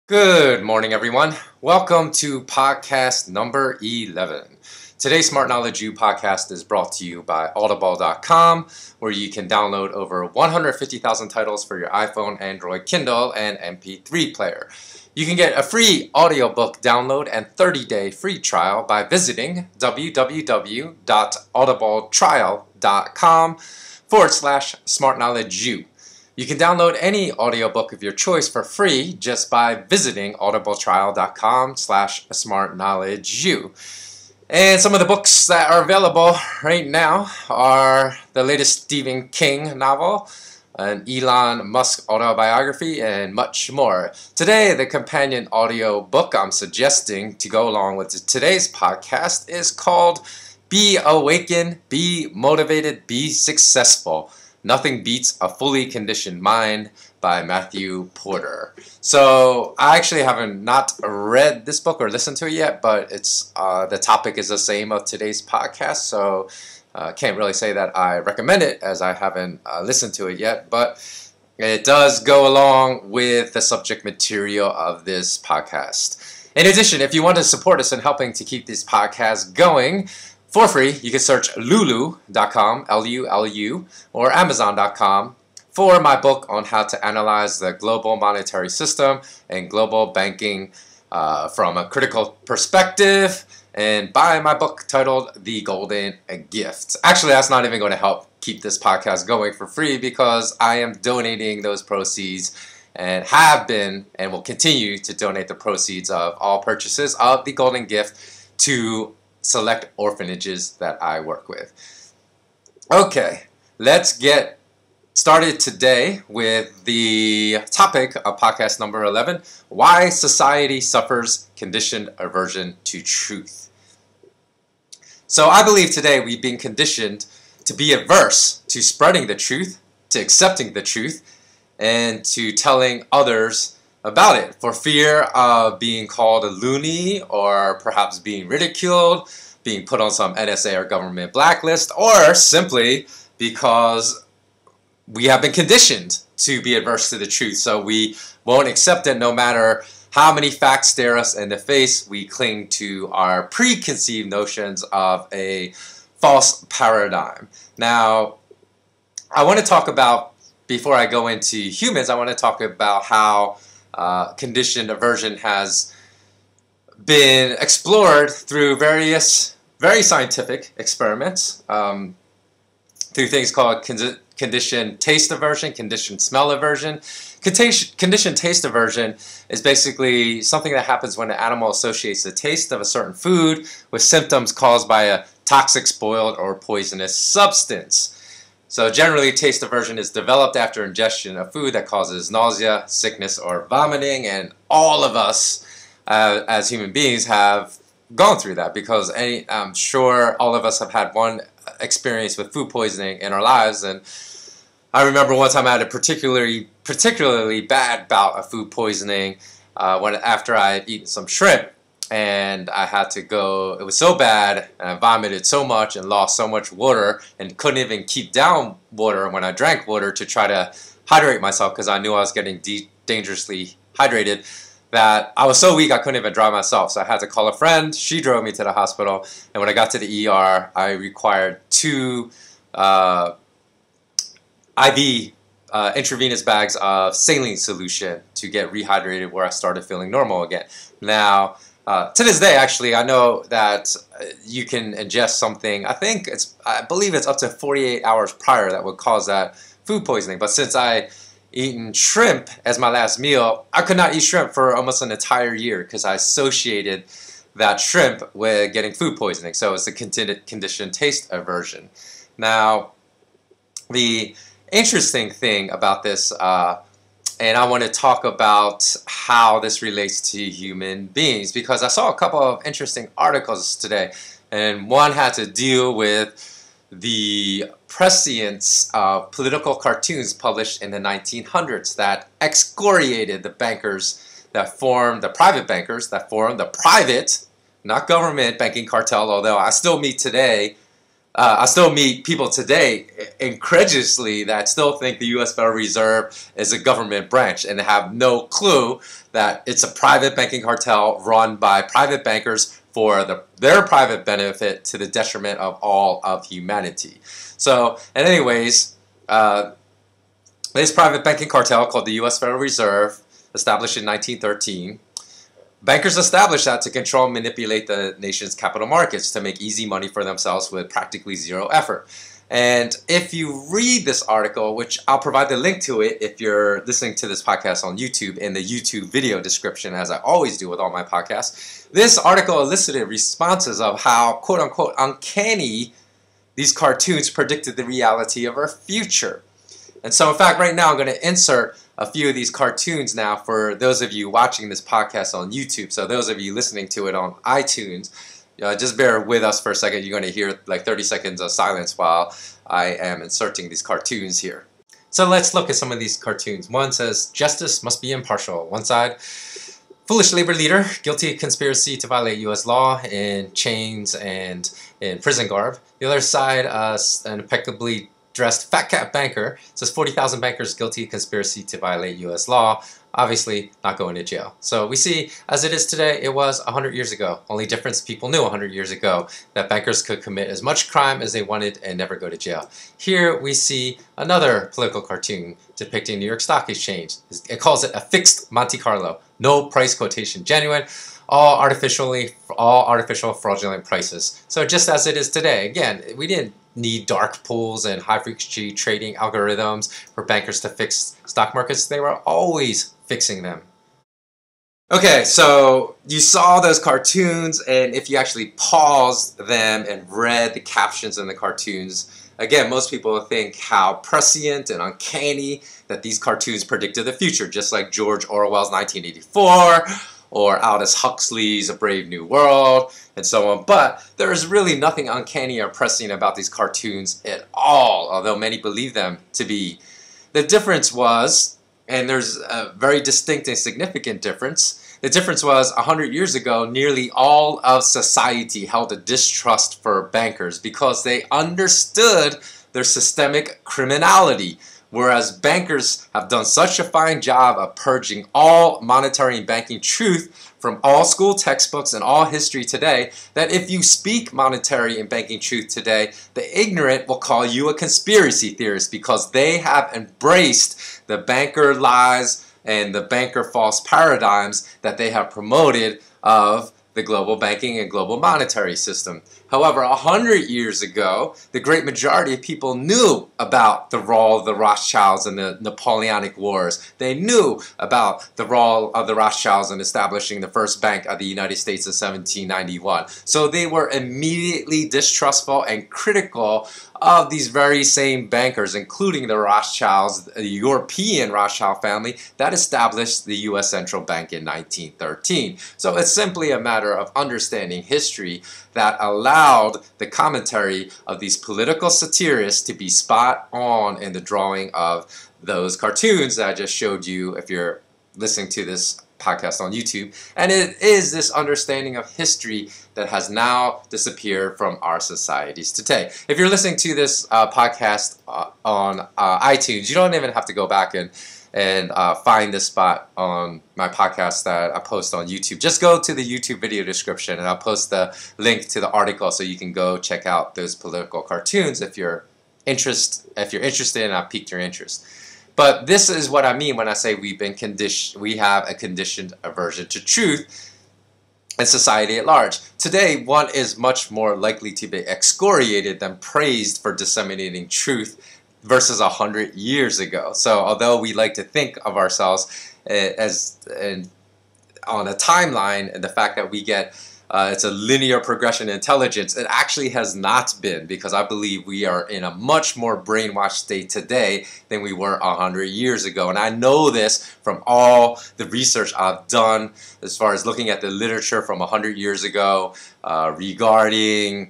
Good morning, everyone. Welcome to podcast number 11. Today's SmartKnowledgeU podcast is brought to you by audible.com, where you can download over 150,000 titles for your iPhone, Android, Kindle, and MP3 player. You can get a free audiobook download and 30-day free trial by visiting www.audibletrial.com/SmartKnowledgeU. You can download any audiobook of your choice for free just by visiting audibletrial.com/SmartKnowledgeU. And some of the books that are available right now are the latest Stephen King novel, an Elon Musk autobiography, and much more. Today, the companion audio book I'm suggesting to go along with today's podcast is called Be Awakened, Be Motivated, Be Successful. Nothing Beats a Fully Conditioned Mind by Matthew Porter. So I actually haven't not read this book or listened to it yet, but it's the topic is the same of today's podcast, so can't really say that I recommend it as I haven't listened to it yet, but it does go along with the subject material of this podcast. In addition, if you want to support us in helping to keep this podcast going, for free, you can search lulu.com, L-U-L-U, or amazon.com for my book on how to analyze the global monetary system and global banking from a critical perspective, and buy my book titled The Golden Gift. Actually, that's not even going to help keep this podcast going for free because I am donating those proceeds and have been and will continue to donate the proceeds of all purchases of The Golden Gift to select orphanages that I work with. Okay, let's get started today with the topic of podcast number 11, Why Society Suffers Conditioned Aversion to Truth. So I believe today we've been conditioned to be averse to spreading the truth, to accepting the truth, and to telling others about it for fear of being called a loony or perhaps being ridiculed, being put on some NSA or government blacklist, or simply because we have been conditioned to be adverse to the truth. So we won't accept it no matter how many facts stare us in the face. We cling to our preconceived notions of a false paradigm. Now, I want to talk about, before I go into humans, I want to talk about how conditioned aversion has been explored through various very scientific experiments, through things called conditioned taste aversion, conditioned smell aversion. Conditioned taste aversion is basically something that happens when an animal associates the taste of a certain food with symptoms caused by a toxic, spoiled, or poisonous substance. So generally, taste aversion is developed after ingestion of food that causes nausea, sickness, or vomiting, and all of us as human beings have gone through that because I'm sure all of us have had one experience with food poisoning in our lives. And I remember one time I had a particularly bad bout of food poisoning after I had eaten some shrimp. And I had to go, it was so bad, and I vomited so much and lost so much water and couldn't even keep down water when I drank water to try to hydrate myself because I knew I was getting dangerously hydrated, that I was so weak I couldn't even drive myself. So I had to call a friend. She drove me to the hospital, and when I got to the ER, I required 2 IV intravenous bags of saline solution to get rehydrated where I started feeling normal again. Now, to this day, actually, I know that you can ingest something, I believe it's up to 48 hours prior that would cause that food poisoning. But since I eaten shrimp as my last meal, I could not eat shrimp for almost an entire year because I associated that shrimp with getting food poisoning. So it's a conditioned taste aversion. Now, the interesting thing about this, and I want to talk about how this relates to human beings because I saw a couple of interesting articles today, and one had to deal with the prescience of political cartoons published in the 1900s that excoriated the bankers that formed, the private bankers that formed the private, not government, banking cartel, although I still meet people today incredulously that still think the U.S. Federal Reserve is a government branch and have no clue that it's a private banking cartel run by private bankers for their private benefit to the detriment of all of humanity. So, and anyways, this private banking cartel called the U.S. Federal Reserve, established in 1913, bankers established that to control and manipulate the nation's capital markets to make easy money for themselves with practically zero effort. And if you read this article, which I'll provide the link to it if you're listening to this podcast on YouTube in the YouTube video description, as I always do with all my podcasts, this article elicited responses of how, quote-unquote, uncanny these cartoons predicted the reality of our future. And so, in fact, right now I'm going to insert a few of these cartoons now for those of you watching this podcast on YouTube. So those of you listening to it on iTunes, just bear with us for a second. You're going to hear like 30 seconds of silence while I am inserting these cartoons here. So let's look at some of these cartoons. One says, justice must be impartial. One side, foolish labor leader, guilty of conspiracy to violate U.S. law in chains and in prison garb. The other side, an impeccably dressed fat cat banker, says 40,000 bankers guilty of conspiracy to violate U.S. law, obviously not going to jail. So we see, as it is today, it was 100 years ago. Only difference, people knew 100 years ago that bankers could commit as much crime as they wanted and never go to jail. Here we see another political cartoon depicting New York Stock Exchange. It calls it a fixed Monte Carlo, no price quotation genuine, all artificial fraudulent prices. So just as it is today, again, we didn't need dark pools and high-frequency trading algorithms for bankers to fix stock markets. They were always fixing them. Okay, so you saw those cartoons, and if you actually paused them and read the captions in the cartoons, again, most people think how prescient and uncanny that these cartoons predicted the future, just like George Orwell's 1984, or Aldous Huxley's A Brave New World, and so on. But there is really nothing uncanny or prescient about these cartoons at all, although many believe them to be. The difference was, and there's a very distinct and significant difference, the difference was 100 years ago, nearly all of society held a distrust for bankers because they understood their systemic criminality. Whereas bankers have done such a fine job of purging all monetary and banking truth from all school textbooks and all history today, that if you speak monetary and banking truth today, the ignorant will call you a conspiracy theorist because they have embraced the banker lies and the banker false paradigms that they have promoted of the global banking and global monetary system. However, 100 years ago, the great majority of people knew about the role of the Rothschilds in the Napoleonic Wars. They knew about the role of the Rothschilds in establishing the first bank of the United States in 1791. So they were immediately distrustful and critical of these very same bankers, including the Rothschilds, the European Rothschild family that established the U.S. Central Bank in 1913. So it's simply a matter of understanding history that allowed the commentary of these political satirists to be spot on in the drawing of those cartoons that I just showed you if you're listening to this podcast on YouTube. And it is this understanding of history that has now disappeared from our societies today. If you're listening to this podcast on iTunes, you don't even have to go back and find this spot on my podcast that I post on YouTube. Just go to the YouTube video description and I'll post the link to the article so you can go check out those political cartoons if you're interested and I've piqued your interest. But this is what I mean when I say we have a conditioned aversion to truth in society at large. Today, one is much more likely to be excoriated than praised for disseminating truth versus 100 years ago. So although we like to think of ourselves on a timeline, and the fact that we get it's a linear progression in intelligence, it actually has not been, because I believe we are in a much more brainwashed state today than we were 100 years ago. And I know this from all the research I've done as far as looking at the literature from 100 years ago regarding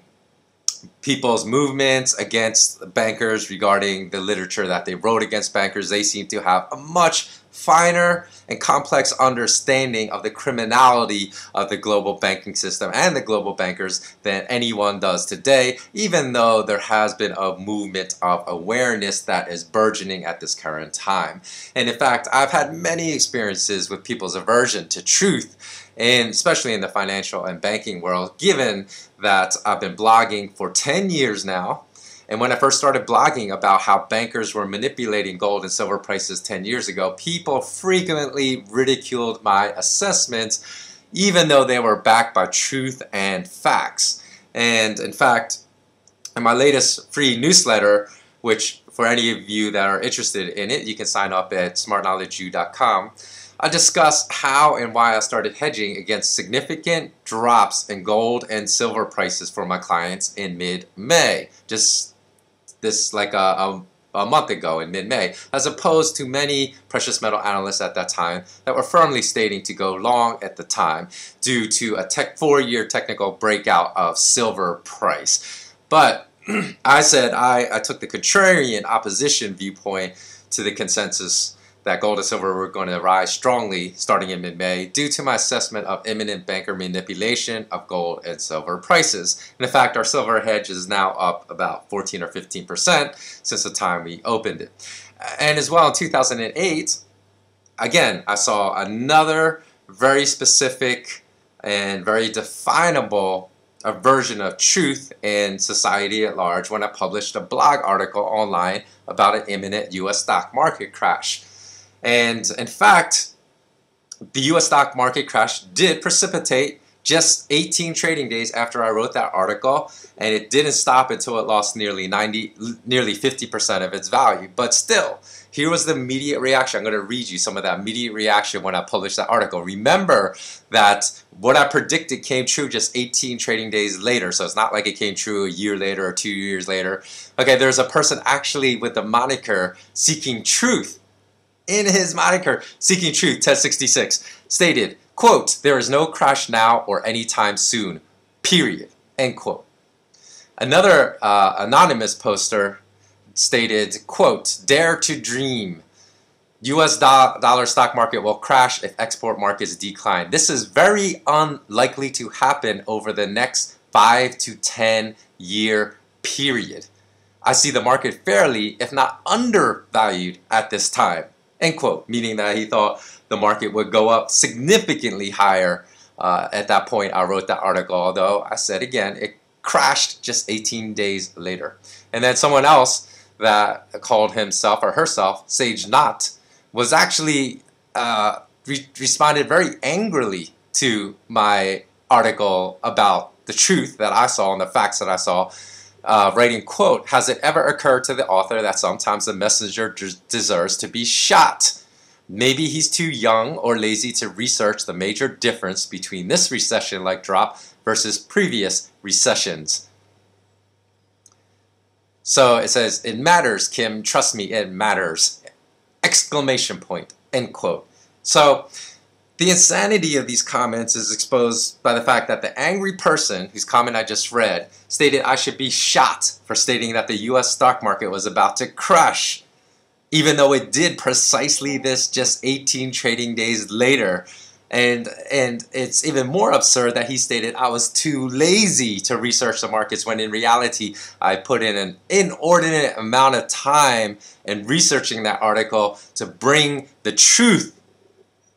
people's movements against bankers regarding the literature that they wrote against bankers. They seem to have a much finer and complex understanding of the criminality of the global banking system and the global bankers than anyone does today, even though there has been a movement of awareness that is burgeoning at this current time. And in fact, I've had many experiences with people's aversion to truth, and especially in the financial and banking world, given that I've been blogging for 10 years now. And when I first started blogging about how bankers were manipulating gold and silver prices 10 years ago, people frequently ridiculed my assessments, even though they were backed by truth and facts. And in fact, in my latest free newsletter, which for any of you that are interested in it, you can sign up at SmartKnowledgeU.com, I discuss how and why I started hedging against significant drops in gold and silver prices for my clients in mid-May. Just this like a month ago in mid-May, as opposed to many precious metal analysts at that time that were firmly stating to go long at the time due to a 4-year technical breakout of silver price. But I said I took the contrarian opposition viewpoint to the consensus that gold and silver were going to rise strongly starting in mid-May due to my assessment of imminent banker manipulation of gold and silver prices. And in fact, our silver hedge is now up about 14 or 15% since the time we opened it. And as well in 2008, again, I saw another very specific and very definable aversion of truth in society at large when I published a blog article online about an imminent U.S. stock market crash. And in fact, the U.S. stock market crash did precipitate just 18 trading days after I wrote that article, and it didn't stop until it lost nearly 50% of its value. But still, here was the immediate reaction. I'm going to read you some of that immediate reaction when I published that article. Remember that what I predicted came true just 18 trading days later, so it's not like it came true a year later or 2 years later. Okay, there's a person actually with the moniker Seeking Truth. In his moniker, Seeking Truth, Ted66, stated, quote, "There is no crash now or anytime soon, period," end quote. Another anonymous poster stated, quote, "Dare to dream. U.S. dollar stock market will crash if export markets decline. This is very unlikely to happen over the next 5 to 10 year period. I see the market fairly, if not undervalued at this time." End quote, meaning that he thought the market would go up significantly higher. At that point, I wrote that article, although I said again, it crashed just 18 days later. And then someone else that called himself or herself Sage Knot was actually responded very angrily to my article about the truth that I saw and the facts that I saw. Writing, quote, "Has it ever occurred to the author that sometimes the messenger deserves to be shot? Maybe he's too young or lazy to research the major difference between this recession-like drop versus previous recessions." So it says, "It matters, Kim. Trust me, it matters." Exclamation point, end quote. So the insanity of these comments is exposed by the fact that the angry person, whose comment I just read, stated I should be shot for stating that the U.S. stock market was about to crash, even though it did precisely this just 18 trading days later. And it's even more absurd that he stated I was too lazy to research the markets, when in reality I put in an inordinate amount of time in researching that article to bring the truth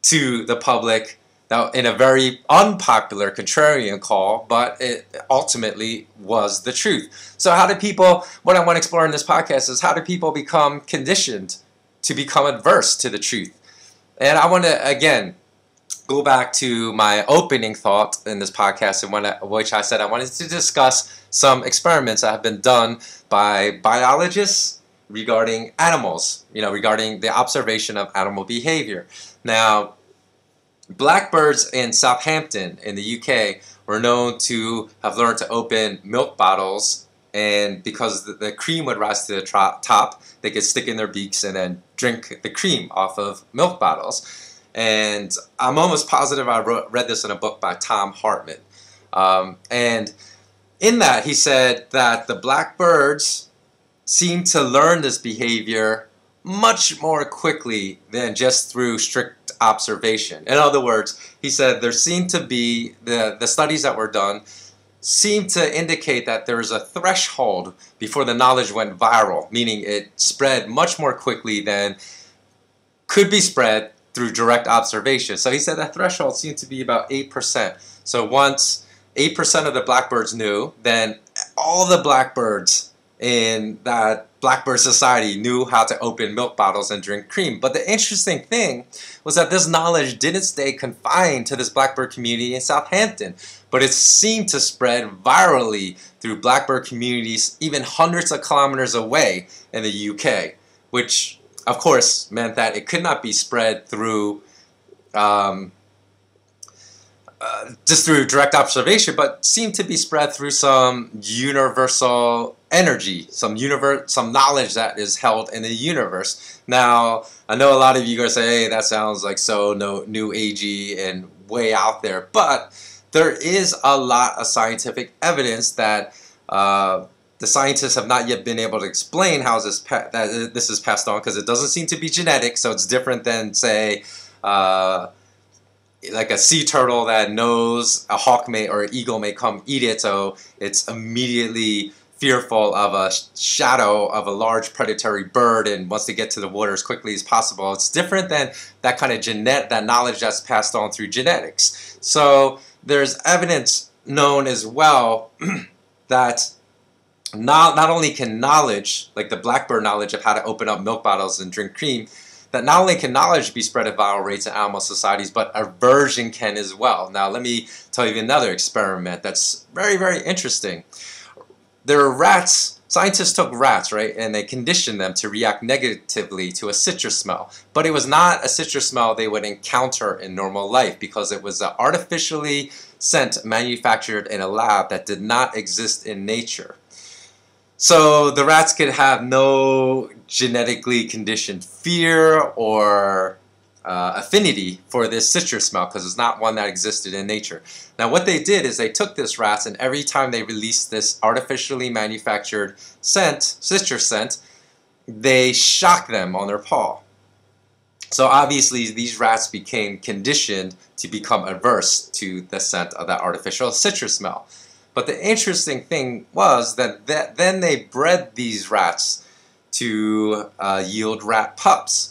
to the public. Now, in a very unpopular contrarian call, but it ultimately was the truth. So how do people, what I want to explore in this podcast is how do people become conditioned to become adverse to the truth? And I want to, again, go back to my opening thought in this podcast, in which I said I wanted to discuss some experiments that have been done by biologists regarding animals, regarding the observation of animal behavior. Now, blackbirds in Southampton in the UK were known to have learned to open milk bottles, and because the cream would rise to the top, they could stick in their beaks and then drink the cream off of milk bottles. And I'm almost positive I read this in a book by Tom Hartman. And in that, he said that the blackbirds seem to learn this behavior much more quickly than just through strict observation. In other words, he said there seemed to be, the studies that were done seem to indicate that there is a threshold before the knowledge went viral, meaning it spread much more quickly than could be spread through direct observation. So he said that threshold seemed to be about 8%. So once 8% of the blackbirds knew, then all the blackbirds in that blackbird society knew how to open milk bottles and drink cream. But the interesting thing was that this knowledge didn't stay confined to this blackbird community in Southampton, but it seemed to spread virally through blackbird communities even hundreds of kilometers away in the UK, which of course meant that it could not be spread through just through direct observation, but seemed to be spread through some universal energy, some knowledge that is held in the universe. Now, I know a lot of you guys say, hey, that sounds like so new agey and way out there, but there is a lot of scientific evidence that the scientists have not yet been able to explain how this is passed on, because it doesn't seem to be genetic, so it's different than, say, like a sea turtle that knows a hawk may or an eagle may come eat it, so it's immediately fearful of a shadow of a large predatory bird and wants to get to the water as quickly as possible. It's different than that kind of that knowledge that's passed on through genetics. So there's evidence known as well that not only can knowledge, like the blackbird knowledge of how to open up milk bottles and drink cream, that not only can knowledge be spread at viral rates in animal societies, but aversion can as well. Now let me tell you another experiment that's very, very interesting. There are rats, scientists took rats, right, and they conditioned them to react negatively to a citrus smell. But it was not a citrus smell they would encounter in normal life, because it was an artificially scent manufactured in a lab that did not exist in nature. So the rats could have no genetically conditioned fear or affinity for this citrus smell, because it's not one that existed in nature. Now what they did is they took this rats, and every time they released this artificially manufactured scent, citrus scent, they shocked them on their paw. So obviously these rats became conditioned to become averse to the scent of that artificial citrus smell. But the interesting thing was that then they bred these rats to yield rat pups.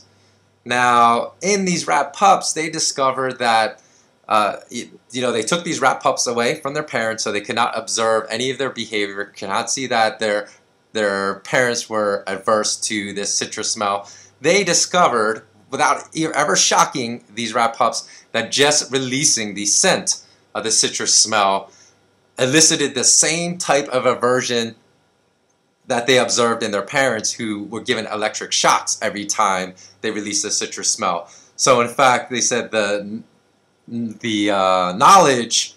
Now, in these rat pups, they discovered that they took these rat pups away from their parents, so they could not observe any of their behavior, cannot see that their parents were averse to this citrus smell. They discovered, without ever shocking these rat pups, that just releasing the scent of the citrus smell elicited the same type of aversion that they observed in their parents, who were given electric shocks every time they released the citrus smell. So in fact, they said the knowledge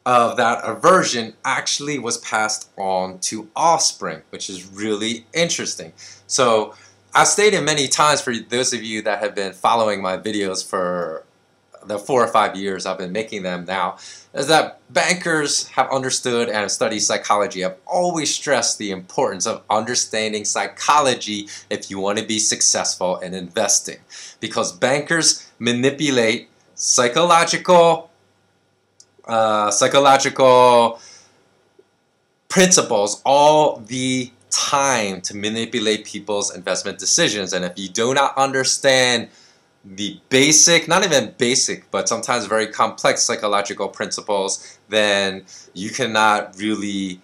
of that aversion actually was passed on to offspring, which is really interesting. So I've stated many times, for those of you that have been following my videos for the 4 or 5 years I've been making them now, is that bankers have understood and have studied psychology. I've always stressed the importance of understanding psychology if you want to be successful in investing, because bankers manipulate psychological principles all the time to manipulate people's investment decisions. And if you do not understand the basic, not even basic, but sometimes very complex psychological principles, then you cannot really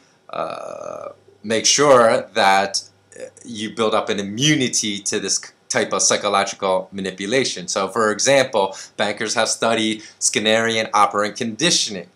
make sure that you build up an immunity to this type of psychological manipulation. So for example, bankers have studied Skinnerian operant conditioning,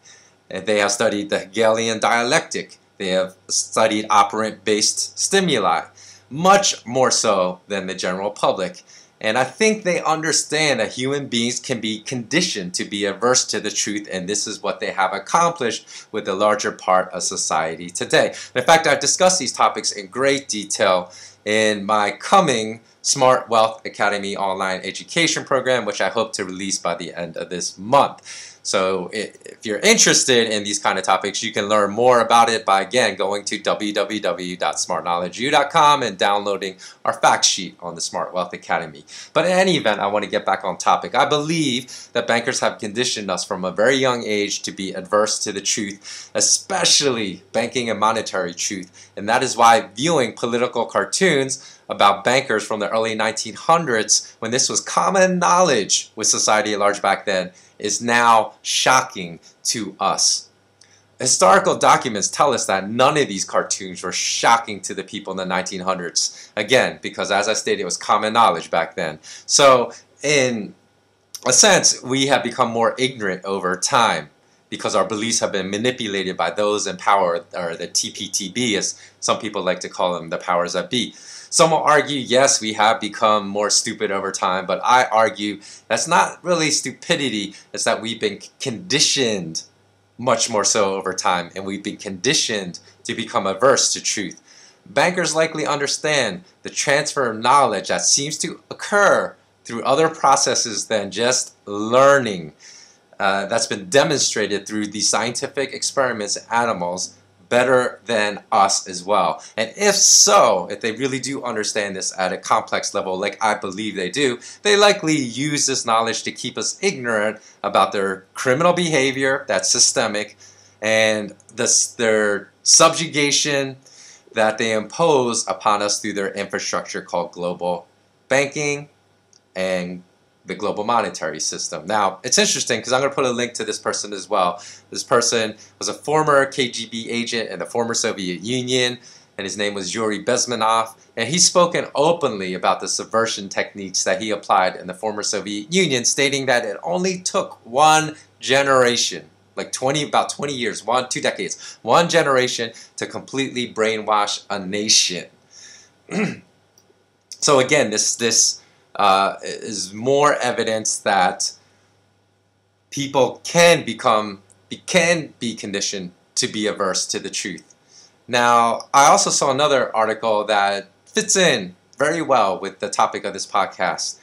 and they have studied the Hegelian dialectic, they have studied operant-based stimuli, much more so than the general public. And I think they understand that human beings can be conditioned to be averse to the truth, and this is what they have accomplished with the larger part of society today. In fact, I've discussed these topics in great detail in my coming Smart Wealth Academy online education program, which I hope to release by the end of this month. So if you're interested in these kind of topics, you can learn more about it by, again, going to www.smartknowledgeu.com and downloading our fact sheet on the Smart Wealth Academy. But in any event, I want to get back on topic. I believe that bankers have conditioned us from a very young age to be adverse to the truth, especially banking and monetary truth. And that is why viewing political cartoons about bankers from the early 1900s, when this was common knowledge with society at large back then, is now shocking to us. Historical documents tell us that none of these cartoons were shocking to the people in the 1900s. Again, because as I stated, it was common knowledge back then. So in a sense, we have become more ignorant over time because our beliefs have been manipulated by those in power, or the TPTB, as some people like to call them, the powers that be. Some will argue, yes, we have become more stupid over time, but I argue that's not really stupidity, it's that we've been conditioned much more so over time, and we've been conditioned to become averse to truth. Bankers likely understand the transfer of knowledge that seems to occur through other processes than just learning. That's been demonstrated through the scientific experiments in animals better than us as well. And if so, if they really do understand this at a complex level, like I believe they do, they likely use this knowledge to keep us ignorant about their criminal behavior that's systemic and their subjugation that they impose upon us through their infrastructure called global banking and the global monetary system. Now, it's interesting because I'm going to put a link to this person as well. This person was a former KGB agent in the former Soviet Union, and his name was Yuri Bezmenov, and he's spoken openly about the subversion techniques that he applied in the former Soviet Union, stating that it only took one generation, like about 20 years, 2 decades, one generation to completely brainwash a nation. So again, this is more evidence that people can be conditioned to be averse to the truth. Now, I also saw another article that fits in very well with the topic of this podcast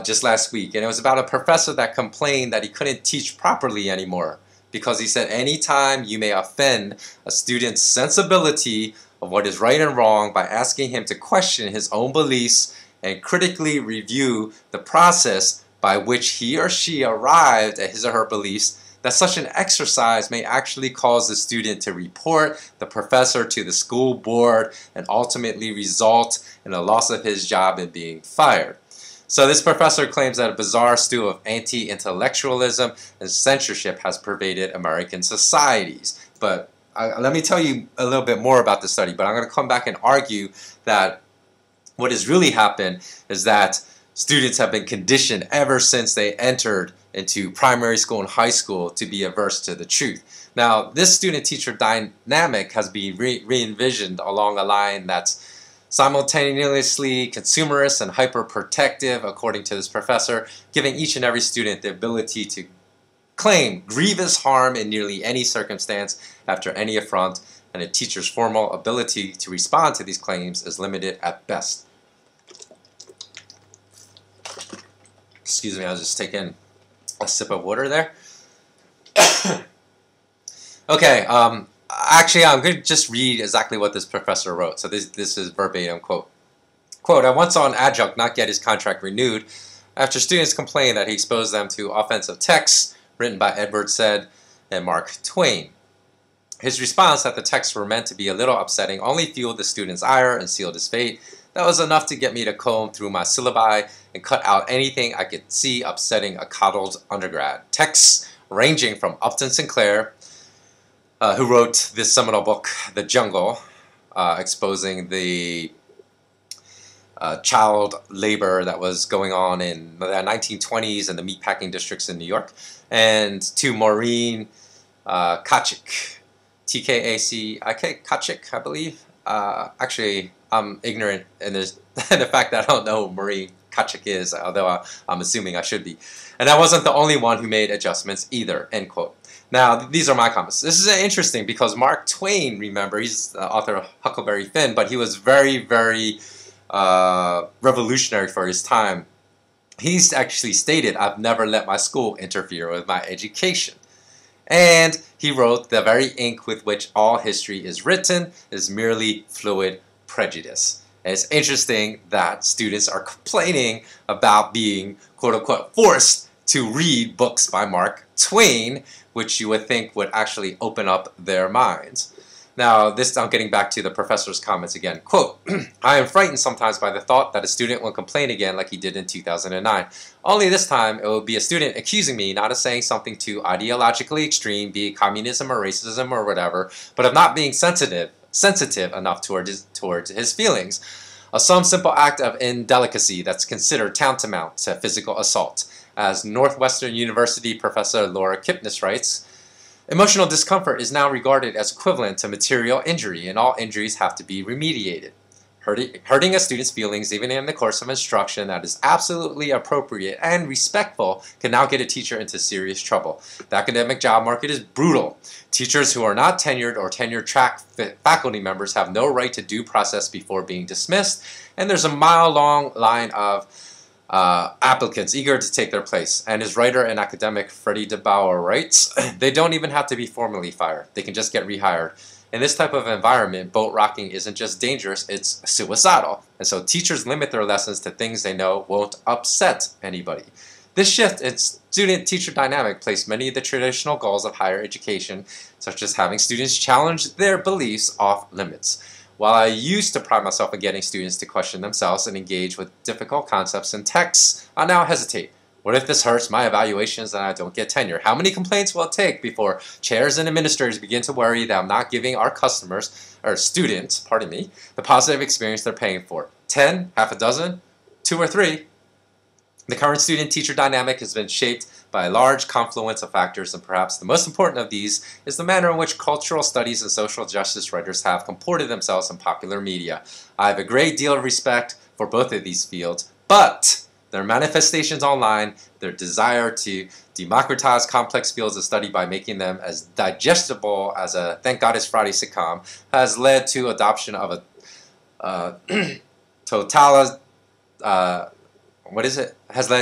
just last week, and it was about a professor that complained that he couldn't teach properly anymore because he said anytime you may offend a student's sensibility of what is right and wrong by asking him to question his own beliefs and critically review the process by which he or she arrived at his or her beliefs, that such an exercise may actually cause the student to report the professor to the school board and ultimately result in a loss of his job and being fired. So this professor claims that a bizarre stew of anti-intellectualism and censorship has pervaded American societies. But let me tell you a little bit more about the study, but I'm going to come back and argue that what has really happened is that students have been conditioned ever since they entered into primary school and high school to be averse to the truth. Now, this student-teacher dynamic has been re-envisioned along a line that's simultaneously consumerist and hyper-protective, according to this professor, giving each and every student the ability to claim grievous harm in nearly any circumstance after any affront, and a teacher's formal ability to respond to these claims is limited at best. Excuse me, I was just taking a sip of water there. Okay, actually, I'm going to just read exactly what this professor wrote. So this is verbatim quote. Quote, I once saw an adjunct not get his contract renewed after students complained that he exposed them to offensive texts written by Edward Said and Mark Twain. His response that the texts were meant to be a little upsetting only fueled the student's ire and sealed his fate. That was enough to get me to comb through my syllabi and cut out anything I could see upsetting a coddled undergrad. Texts ranging from Upton Sinclair, who wrote this seminal book, The Jungle, exposing the child labor that was going on in the 1920s in the meatpacking districts in New York, and to Maureen Kachik, T-K-A-C-I-K, Kachik, I believe. Actually, I'm ignorant in the fact that I don't know who Maureen Kachik is, although I'm assuming I should be. And I wasn't the only one who made adjustments either, end quote. Now, these are my comments. This is interesting because Mark Twain, remember, he's the author of Huckleberry Finn, but he was very, very revolutionary for his time. He's actually stated, "I've never let my school interfere with my education." And he wrote, "The very ink with which all history is written is merely fluid prejudice." And it's interesting that students are complaining about being, quote unquote, forced to read books by Mark Twain, which you would think would actually open up their minds. Now, this, I'm getting back to the professor's comments again. Quote, "I am frightened sometimes by the thought that a student will complain again like he did in 2009. Only this time it will be a student accusing me not of saying something too ideologically extreme, be it communism or racism or whatever, but of not being sensitive enough towards his feelings. Some simple act of indelicacy that's considered tantamount to physical assault." As Northwestern University professor Laura Kipnis writes, "Emotional discomfort is now regarded as equivalent to material injury, and all injuries have to be remediated. Hurting a student's feelings, even in the course of instruction that is absolutely appropriate and respectful, can now get a teacher into serious trouble. The academic job market is brutal. Teachers who are not tenured or tenure-track faculty members have no right to due process before being dismissed, and there's a mile-long line of applicants eager to take their place." And his writer and academic Freddie DeBauer writes, "They don't even have to be formally fired. They can just get rehired. In this type of environment, boat rocking isn't just dangerous, it's suicidal. And so teachers limit their lessons to things they know won't upset anybody." This shift in student-teacher dynamic placed many of the traditional goals of higher education, such as having students challenge their beliefs, off limits. While I used to pride myself in getting students to question themselves and engage with difficult concepts and texts, I now hesitate. What if this hurts my evaluations and I don't get tenure? How many complaints will it take before chairs and administrators begin to worry that I'm not giving our customers, or students, pardon me, the positive experience they're paying for? 10, half a dozen, 2 or 3? The current student-teacher dynamic has been shaped by a large confluence of factors, and perhaps the most important of these is the manner in which cultural studies and social justice writers have comported themselves in popular media. I have a great deal of respect for both of these fields, but their manifestations online, their desire to democratize complex fields of study by making them as digestible as a Thank God It's Friday sitcom, has led to adoption of a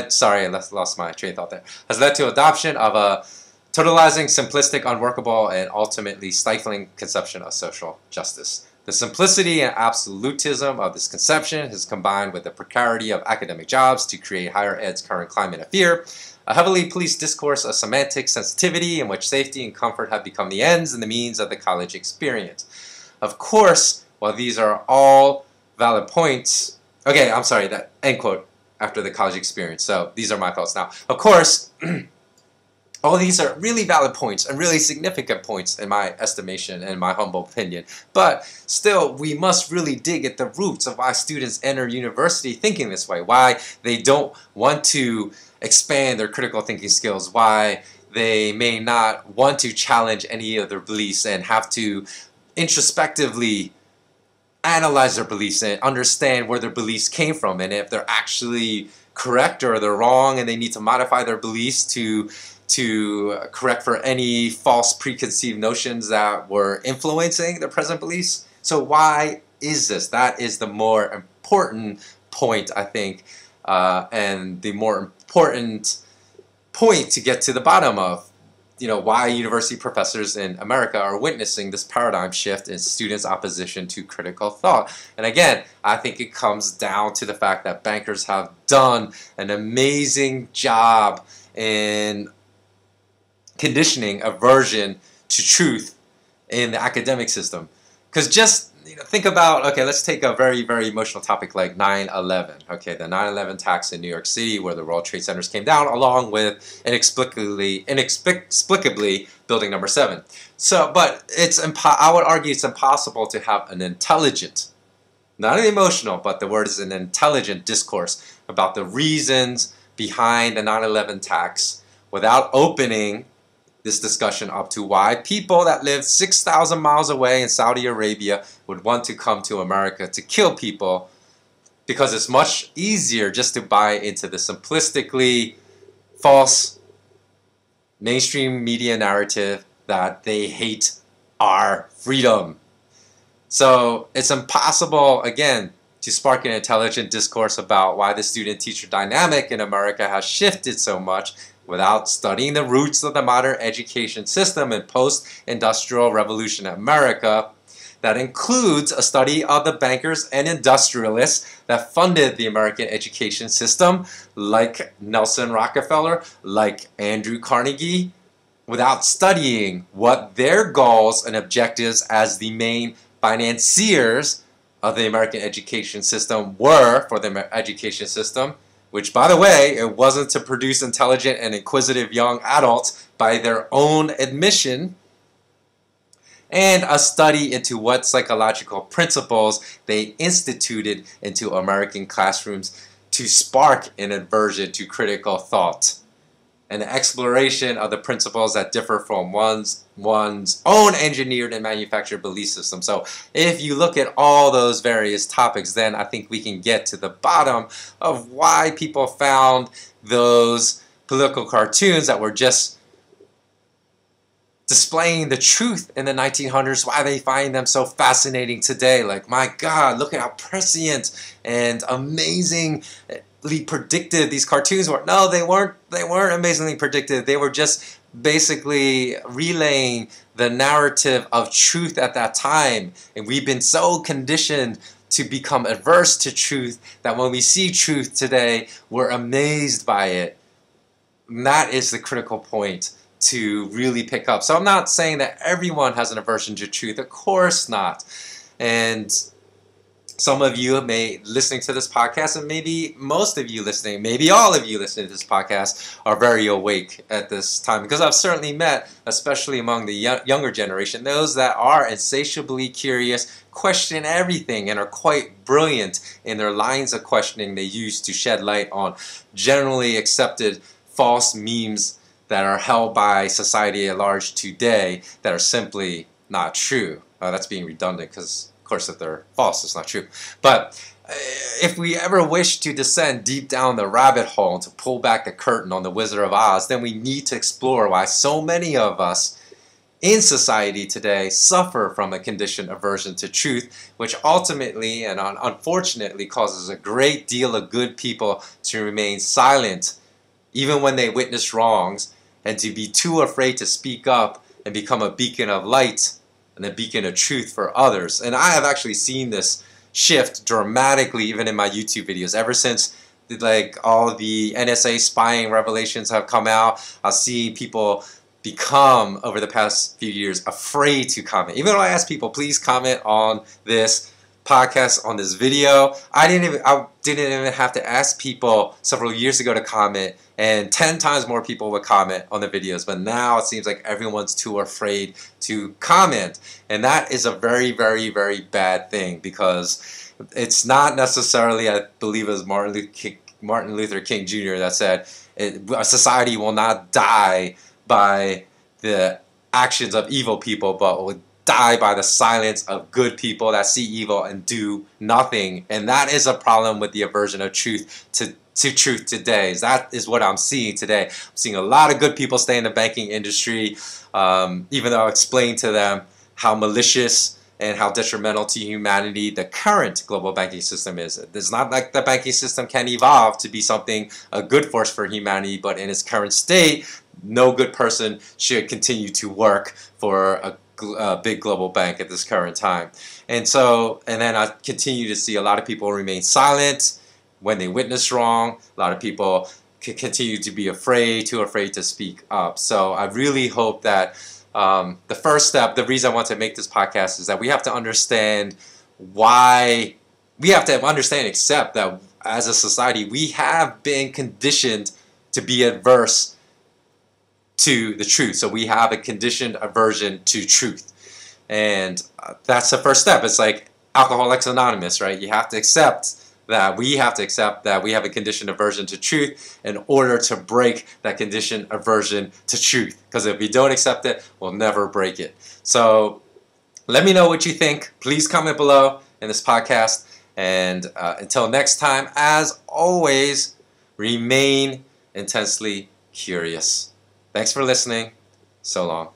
sorry, I lost my train of thought there. Has led to adoption of a totalizing, simplistic, unworkable, and ultimately stifling conception of social justice. The simplicity and absolutism of this conception has combined with the precarity of academic jobs to create higher ed's current climate of fear, a heavily policed discourse of semantic sensitivity in which safety and comfort have become the ends and the means of the college experience. Of course, while these are all valid points, okay, I'm sorry, that end quote after the college experience. So these are my thoughts now. Of course, all these are really valid points and really significant points in my estimation and my humble opinion. But still, we must really dig at the roots of why students enter university thinking this way, why they don't want to expand their critical thinking skills, why they may not want to challenge any of their beliefs and have to introspectively analyze their beliefs and understand where their beliefs came from and if they're actually correct or they're wrong, and they need to modify their beliefs to correct for any false preconceived notions that were influencing their present beliefs. So why is this? That is the more important point, I think, and the more important point to get to the bottom of. Why university professors in America are witnessing this paradigm shift in students' opposition to critical thought. And again, I think it comes down to the fact that bankers have done an amazing job in conditioning aversion to truth in the academic system. Because just think about, okay, let's take a very, very emotional topic like 9/11. Okay, the 9/11 attacks in New York City, where the World Trade Centers came down, along with inexplicably Building Number 7. So, but I would argue it's impossible to have an intelligent, not an emotional, but the word is an intelligent discourse about the reasons behind the 9/11 attacks without opening this discussion up to why people that live 6,000 miles away in Saudi Arabia would want to come to America to kill people, because it's much easier just to buy into the simplistically false mainstream media narrative that they hate our freedom. So it's impossible, again, to spark an intelligent discourse about why the student-teacher dynamic in America has shifted so much without studying the roots of the modern education system in post-industrial revolution America. That includes a study of the bankers and industrialists that funded the American education system, like Nelson Rockefeller, like Andrew Carnegie, without studying what their goals and objectives as the main financiers of the American education system were for the education system, which, by the way, it wasn't to produce intelligent and inquisitive young adults by their own admission, and a study into what psychological principles they instituted into American classrooms to spark an aversion to critical thought, an exploration of the principles that differ from one's own engineered and manufactured belief system. So if you look at all those various topics, then I think we can get to the bottom of why people found those political cartoons that were just displaying the truth in the 1900s, why they find them so fascinating today. Like, my God, look at how prescient and amazingly predictive these cartoons were. No, they weren't amazingly predictive. They were just basically relaying the narrative of truth at that time. And we've been so conditioned to become averse to truth that when we see truth today, we're amazed by it. And that is the critical point to really pick up. So I'm not saying that everyone has an aversion to truth. Of course not. And some of you may listening to this podcast, and maybe most of you listening, maybe all of you listening to this podcast are very awake at this time, because I've certainly met, especially among the younger generation, those that are insatiably curious, question everything, and are quite brilliant in their lines of questioning they use to shed light on generally accepted false memes that are held by society at large today that are simply not true. That's being redundant because, of course, if they're false, it's not true. But if we ever wish to descend deep down the rabbit hole and to pull back the curtain on the Wizard of Oz, then we need to explore why so many of us in society today suffer from a conditioned aversion to truth, which ultimately and unfortunately causes a great deal of good people to remain silent even when they witness wrongs, and to be too afraid to speak up and become a beacon of light and a beacon of truth for others. And I have actually seen this shift dramatically even in my YouTube videos. Ever since like all the NSA spying revelations have come out, I've seen people become, over the past few years, afraid to comment. Even though I ask people, please comment on this podcast, on this video, I didn't even have to ask people several years ago to comment, and 10 times more people would comment on the videos. But now it seems like everyone's too afraid to comment, and that is a very, very, very bad thing, because it's not necessarily, I believe it was Martin Luther King Jr. that said, a society will not die by the actions of evil people, but will die by the silence of good people that see evil and do nothing. And that is a problem with the aversion of truth to truth today. That is what I'm seeing today. I'm seeing a lot of good people stay in the banking industry, even though I explained to them how malicious and how detrimental to humanity the current global banking system is. It's not like the banking system can evolve to be something, a good force for humanity, but in its current state, no good person should continue to work for a big global bank at this current time. And then I continue to see a lot of people remain silent when they witness wrong. A lot of people continue to be too afraid to speak up. So I really hope that the first step, the reason I want to make this podcast, is that we have to understand why, we have to understand and accept that as a society we have been conditioned to be adverse to the truth. So we have a conditioned aversion to truth. And that's the first step. It's like Alcoholics Anonymous, right? You have to accept that we have a conditioned aversion to truth in order to break that conditioned aversion to truth. Because if we don't accept it, we'll never break it. So let me know what you think. Please comment below in this podcast. And until next time, as always, remain intensely curious. Thanks for listening. So long.